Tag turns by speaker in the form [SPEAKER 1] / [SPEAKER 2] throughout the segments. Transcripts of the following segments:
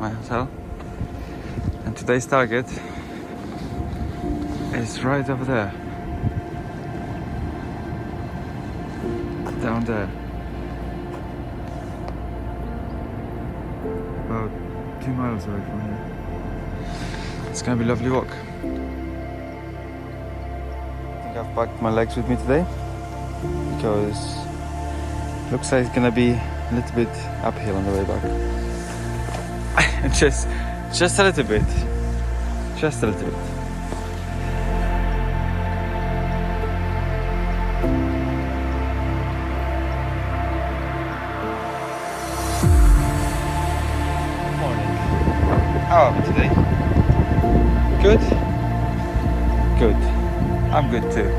[SPEAKER 1] my hotel. And today's target is right over there. Down there. About 2 miles away from here. It's gonna be a lovely walk. I think I've packed my legs with me today because it looks like it's gonna be a little bit uphill on the way back. just a little bit. Just a little bit. How are we today? Good? Good. I'm good too.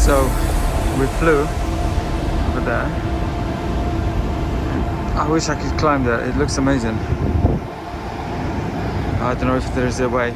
[SPEAKER 1] So we flew over there. I wish I could climb there, it looks amazing. I don't know if there's a way.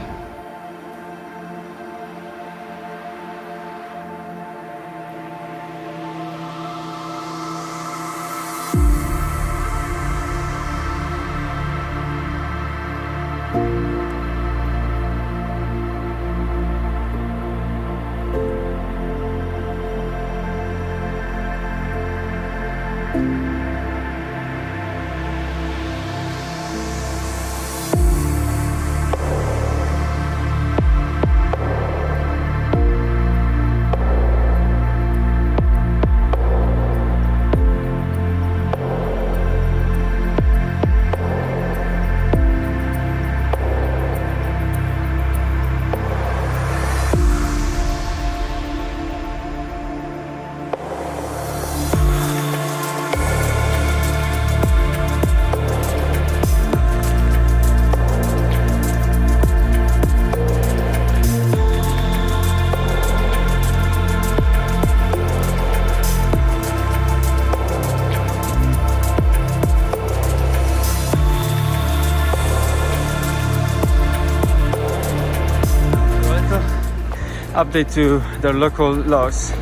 [SPEAKER 1] Update to the local laws.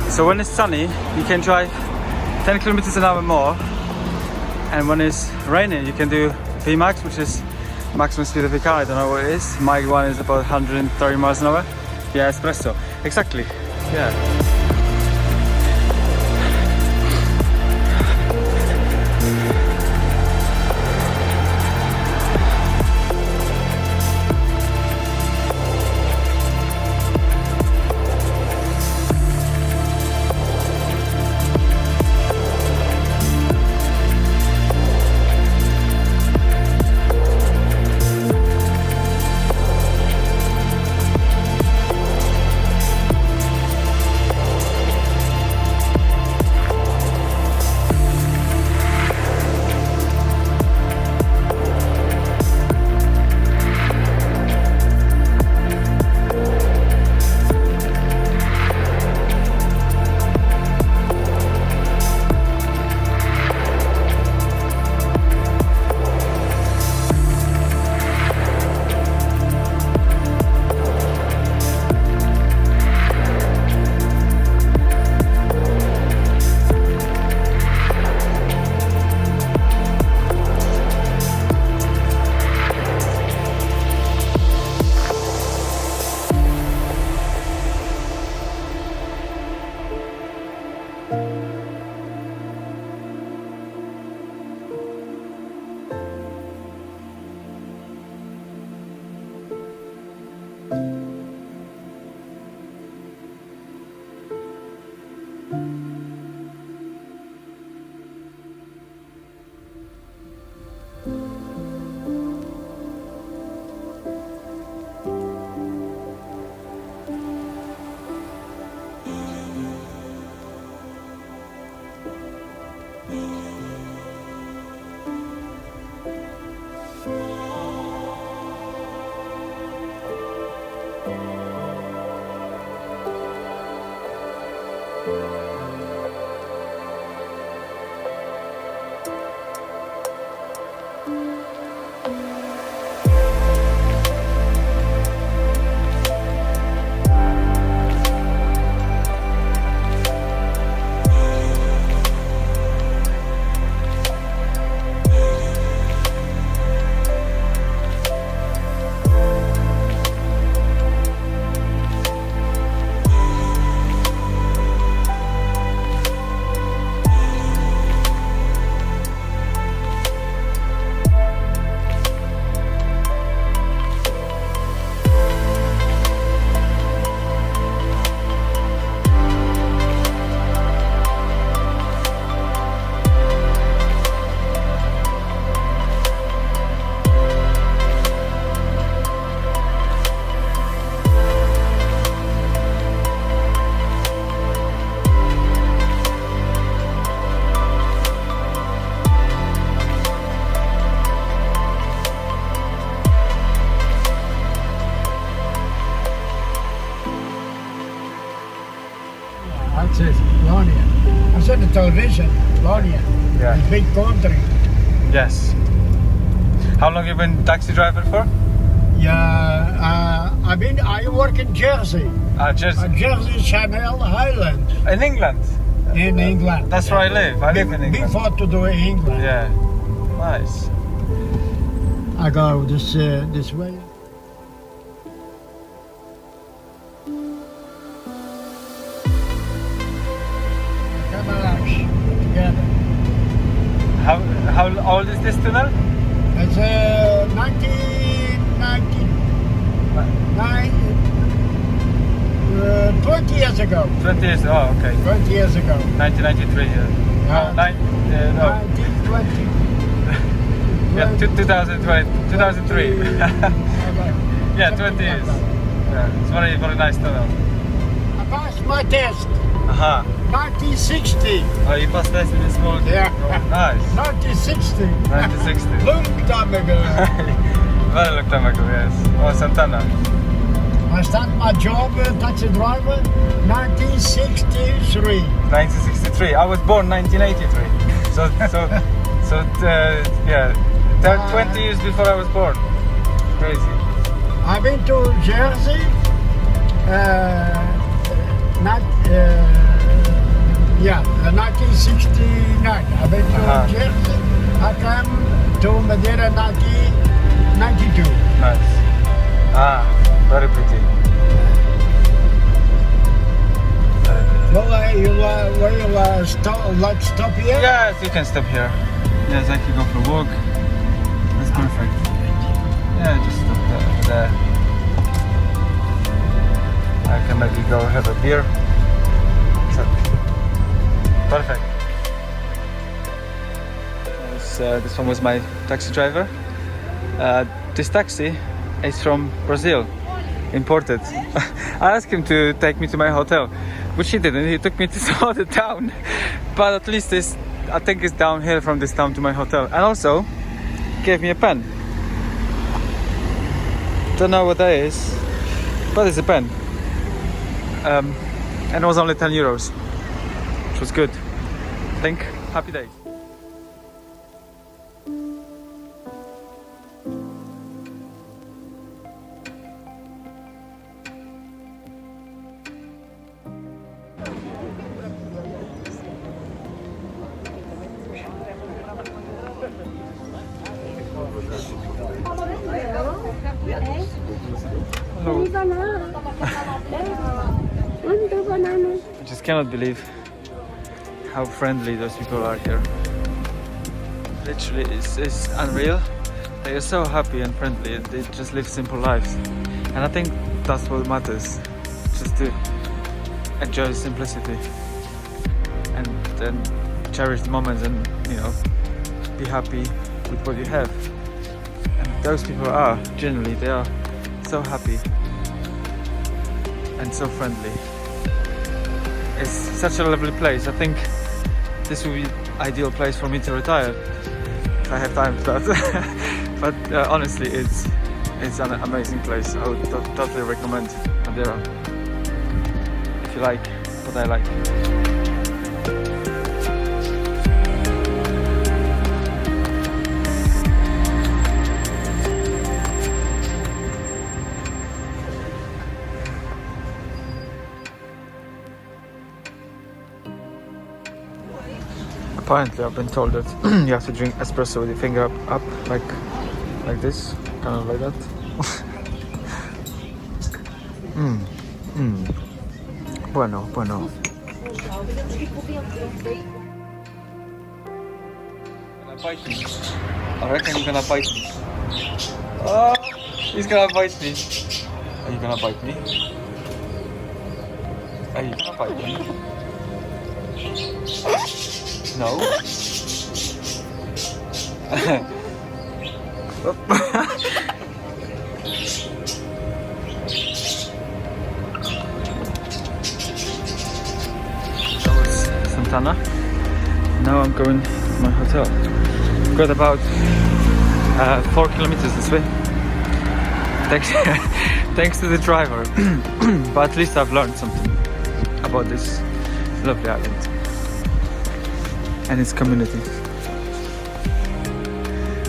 [SPEAKER 1] So when it's sunny, you can drive 10 kilometers an hour more, and when it's raining, you can do VMAX, which is maximum speed of the car. I don't know what it is. My one is about 130 miles an hour. Yeah, espresso. Exactly. Yeah.
[SPEAKER 2] That's it, Lonian. I saw the television, Lonian.
[SPEAKER 1] Yeah.
[SPEAKER 2] The big country.
[SPEAKER 1] Yes. How long you been taxi driver for?
[SPEAKER 2] Yeah, I work in Jersey.
[SPEAKER 1] Jersey.
[SPEAKER 2] Jersey Channel Island
[SPEAKER 1] In England?
[SPEAKER 2] in England.
[SPEAKER 1] That's where I live. I live in England.
[SPEAKER 2] Before to do England.
[SPEAKER 1] Yeah. Nice.
[SPEAKER 2] I go this way. Camarage together.
[SPEAKER 1] How old is this tunnel?
[SPEAKER 2] It's 1990. 20 years ago.
[SPEAKER 1] 20 years. Oh, okay.
[SPEAKER 2] 20 years ago.
[SPEAKER 1] 1993. Yeah. No.
[SPEAKER 2] 1920.
[SPEAKER 1] Yeah, 2020, 2003. Yeah, 20 years. Yeah, it's very, very nice tunnel.
[SPEAKER 2] I passed my test.
[SPEAKER 1] Aha.
[SPEAKER 2] 1960.
[SPEAKER 1] Oh, you passed this in a small.
[SPEAKER 2] Yeah.
[SPEAKER 1] Oh, nice.
[SPEAKER 2] 1960.
[SPEAKER 1] 1960.
[SPEAKER 2] Long time ago.
[SPEAKER 1] Very long time ago, yes. Oh, Santana.
[SPEAKER 2] I started my job, taxi driver, 1963.
[SPEAKER 1] 1963. I was born 1983. Yeah, 20 years before I was born. Crazy.
[SPEAKER 2] I've been to Jersey. Yeah, 1969. I've been to Jersey. I came to Madeira 1992.
[SPEAKER 1] Nice. Ah, very pretty.
[SPEAKER 2] Well, will you stop here?
[SPEAKER 1] Yes, you can stop here. Yes, I can go for a walk. That's perfect. Yeah, just stop there. I can maybe go have a beer. So, perfect. This one was my taxi driver. This taxi is from Brazil, imported. I asked him to take me to my hotel, which he didn't. He took me to some other town, but at least I think it's downhill from this town to my hotel. And also gave me a pen. Don't know what that is, but it's a pen. And it was only 10 euros, which was good. I think happy days. I just cannot believe how friendly those people are here. Literally, it's unreal. They are so happy and friendly. They just live simple lives. And I think that's what matters. Just to enjoy simplicity and then cherish the moments, and you know, be happy with what you have. And those people are generally, they are so happy and so friendly. It's such a lovely place. I think this would be ideal place for me to retire if I have time for that. But honestly, it's an amazing place. I would totally recommend Madeira if you like what I like. Apparently, I've been told that you have to drink espresso with your finger up like this, kind of like that. Bueno. Gonna bite me. I reckon he's gonna bite me. Oh, he's gonna bite me. Are you gonna bite me? Are you gonna bite me? No. That was Santana. Now I'm going to my hotel. Got about 4 kilometers this way. Thanks to the driver. But at least I've learned something about this lovely island and its community.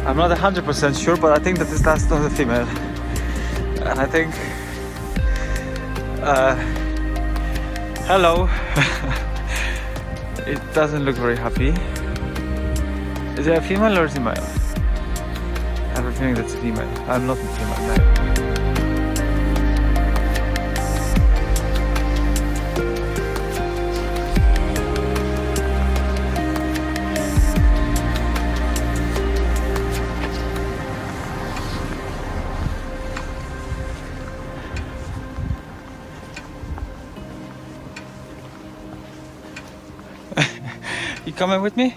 [SPEAKER 1] I'm not 100% sure, but I think that's not a female. And I think hello. It doesn't look very happy. Is it a female or is it male? I have a feeling that's a female. I'm not a female. No. You coming with me?